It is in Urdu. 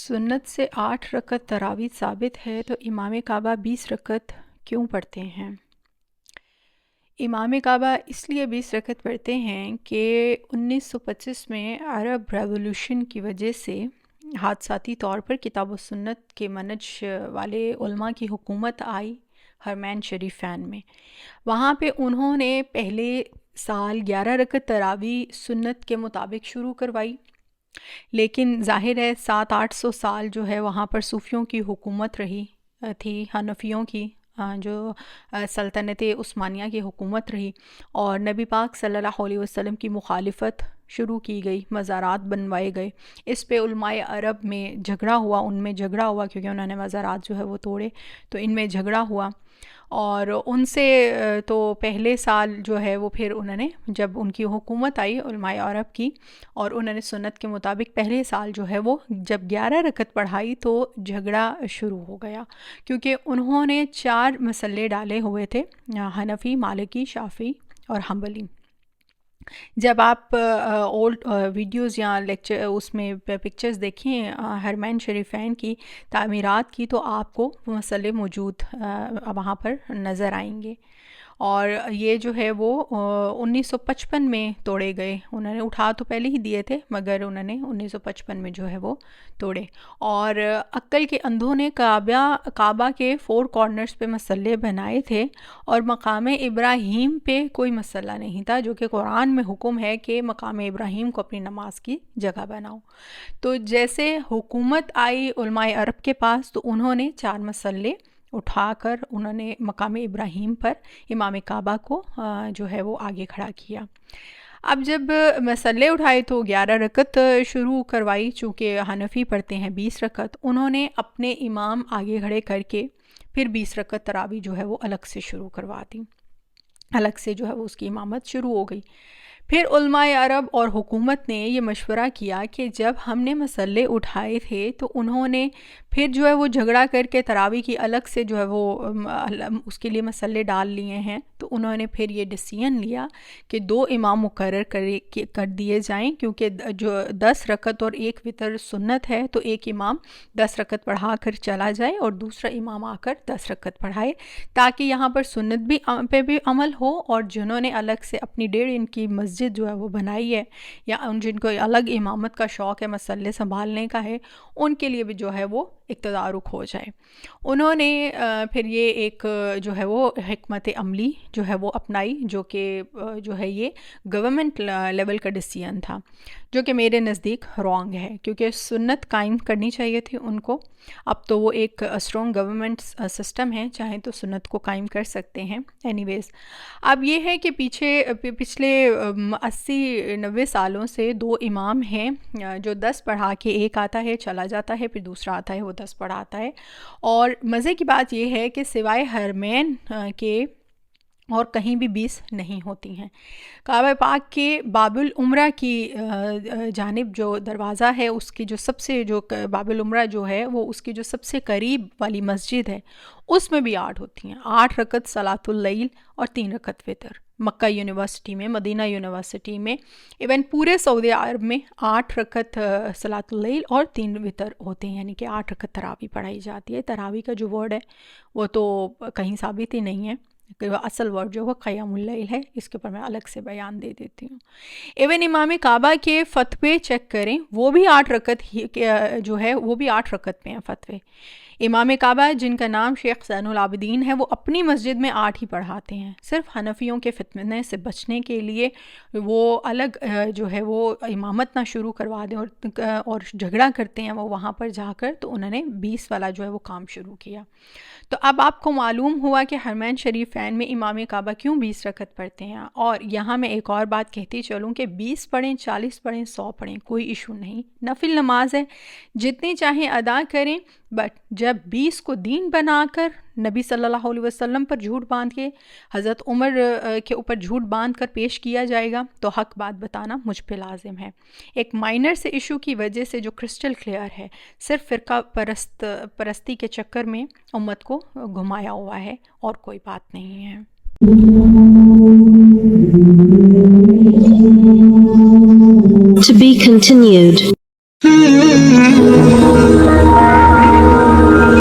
سنت سے 8 رکعت تراویح ثابت ہے تو امام کعبہ 20 رکعت کیوں پڑھتے ہیں؟ امام کعبہ اس لیے 20 رکعت پڑھتے ہیں کہ 1925 میں عرب ریولوشن کی وجہ سے حادثاتی طور پر کتاب و سنت کے منہج والے علماء کی حکومت آئی حرمین شریفین میں۔ وہاں پہ انہوں نے پہلے سال 11 رکعت تراویح سنت کے مطابق شروع کروائی، لیکن ظاہر ہے 700-800 سال جو ہے وہاں پر صوفیوں کی حکومت رہی تھی، حنفیوں کی جو سلطنت عثمانیہ کی حکومت رہی، اور نبی پاک صلی اللہ علیہ وسلم کی مخالفت شروع کی گئی، مزارات بنوائے گئے۔ اس پہ علماء عرب میں جھگڑا ہوا، ان میں جھگڑا ہوا کیونکہ انہوں نے مزارات جو ہے وہ توڑے، تو ان میں جھگڑا ہوا، اور ان سے تو پہلے سال جو ہے وہ پھر انہوں نے جب ان کی حکومت آئی علماء عرب کی، اور انہوں نے سنت کے مطابق پہلے سال جو ہے وہ جب 11 رکعت پڑھائی تو جھگڑا شروع ہو گیا، کیونکہ انہوں نے 4 مسئلے ڈالے ہوئے تھے، حنفی، مالکی، شافعی اور حنبلی۔ جب آپ اولڈ ویڈیوز یا لیکچر اس میں پکچرز دیکھیں حرمین شریفین کی تعمیرات کی، تو آپ کو وہ مسئلے موجود وہاں پر نظر آئیں گے، اور یہ جو ہے وہ 1955 میں توڑے گئے۔ انہوں نے اٹھا تو پہلے ہی دیے تھے، مگر انہوں نے 1955 میں جو ہے وہ توڑے، اور عقل کے اندھوں نے کعبہ کے 4 کارنرز پہ مسلے بنائے تھے، اور مقام ابراہیم پہ کوئی مسئلہ نہیں تھا، جو کہ قرآن میں حکم ہے کہ مقام ابراہیم کو اپنی نماز کی جگہ بناؤ۔ تو جیسے حکومت آئی علماء عرب کے پاس، تو انہوں نے 4 مسئلے اٹھا کر انہوں نے مقام ابراہیم پر امام کعبہ کو جو ہے وہ آگے کھڑا کیا۔ اب جب مسئلے اٹھائے تو 11 رکعت شروع کروائی، چونکہ حنفی پڑھتے ہیں 20 رکعت، انہوں نے اپنے امام آگے کھڑے کر کے پھر 20 رکعت تراویح جو ہے وہ الگ سے شروع کروا دی، الگ سے جو ہے وہ اس کی امامت شروع ہو گئی۔ پھر علماء عرب اور حکومت نے یہ مشورہ کیا کہ جب ہم نے مسئلے اٹھائے تھے تو انہوں نے پھر جو ہے وہ جھگڑا کر کے تراویح کی الگ سے جو ہے وہ اس کے لیے مسئلے ڈال لیے ہیں، تو انہوں نے پھر یہ ڈیسیژن لیا کہ 2 امام مقرر کر دیے جائیں، کیونکہ جو 10 رکعت اور 1 وتر سنت ہے، تو ایک امام 10 رکعت پڑھا کر چلا جائے اور دوسرا امام آ کر 10 رکعت پڑھائے، تاکہ یہاں پر سنت پہ بھی عمل ہو، اور جنہوں نے الگ سے اپنی 1.5 ان کی مسجد جو ہے وہ بنائی ہے، یا جن کو الگ امامت کا شوق ہے، مسئلے سنبھالنے کا ہے، ان کے لیے بھی جو ہے وہ اقتدارک ہو جائے۔ انہوں نے پھر یہ ایک جو ہے وہ حکمت عملی جو ہے وہ اپنائی، جو کہ جو ہے یہ گورنمنٹ لیول کا ڈیسیژن تھا، جو کہ میرے نزدیک رانگ ہے، کیونکہ سنت قائم کرنی چاہیے تھی ان کو۔ اب تو وہ ایک اسٹرانگ گورنمنٹ سسٹم ہے، چاہیں تو سنت کو قائم کر سکتے ہیں۔ اینی ویز اب یہ ہے کہ پچھلے 80-90 سالوں سے 2 امام ہیں جو 10 پڑھا کے ایک آتا ہے چلا جاتا ہے، پھر دوسرا آتا ہے وہ 10 پڑھاتا ہے، اور مزے کی بات یہ ہے کہ سوائے حرمین کے اور کہیں بھی 20 نہیں ہوتی ہیں۔ کعبہ پاک کے باب العمرہ کی جانب جو دروازہ ہے، اس کی جو سب سے جو باب العمرہ جو ہے وہ اس کی جو سب سے قریب والی مسجد ہے، اس میں بھی 8 ہوتی ہیں، 8 رکعت صلاۃ اللیل اور 3 رکعت وتر۔ مکہ یونیورسٹی میں، مدینہ یونیورسٹی میں، ایون پورے سعودی عرب میں 8 رکعت صلاۃ اللیل اور 3 وتر ہوتے ہیں، یعنی کہ 8 رکعت تراویح پڑھائی جاتی ہے۔ تراویح کا جو ورڈ ہے وہ تو کہیں ثابت ہی نہیں ہے، کہ اصل ورڈ جو ہے قیام اللیل ہے، اس کے اوپر میں الگ سے بیان دے دیتی ہوں۔ ایون امام کعبہ کے فتوے چیک کریں، وہ بھی 8 رکعت جو ہے وہ بھی 8 رکعت پہ ہیں فتوے۔ امام کعبہ جن کا نام شیخ زین العابدین ہے، وہ اپنی مسجد میں 8 ہی پڑھاتے ہیں، صرف حنفیوں کے فتنے سے بچنے کے لیے وہ الگ جو ہے وہ امامت نہ شروع کروا دیں اور جھگڑا کرتے ہیں وہ وہاں پر جا کر، تو انہوں نے 20 والا جو ہے وہ کام شروع کیا۔ تو اب آپ کو معلوم ہوا کہ حرمین شریفین میں امام کعبہ کیوں 20 رکعت پڑھتے ہیں۔ اور یہاں میں ایک اور بات کہتی چلوں کہ 20 پڑھیں، 40 پڑھیں، 100 پڑھیں، کوئی ایشو نہیں، نفل نماز ہے، جتنی چاہیں ادا کریں، بٹ جب 20 کو دین بنا کر نبی صلی اللہ علیہ وسلم پر جھوٹ باندھ کے، حضرت عمر کے اوپر جھوٹ باندھ کر پیش کیا جائے گا، تو حق بات بتانا مجھ پہ لازم ہے۔ ایک مائنر سے ایشو کی وجہ سے جو کرسٹل کلیئر ہے، صرف فرقہ پرستی کے چکر میں امت کو گھمایا ہوا ہے، اور کوئی بات نہیں ہے۔ To be continued.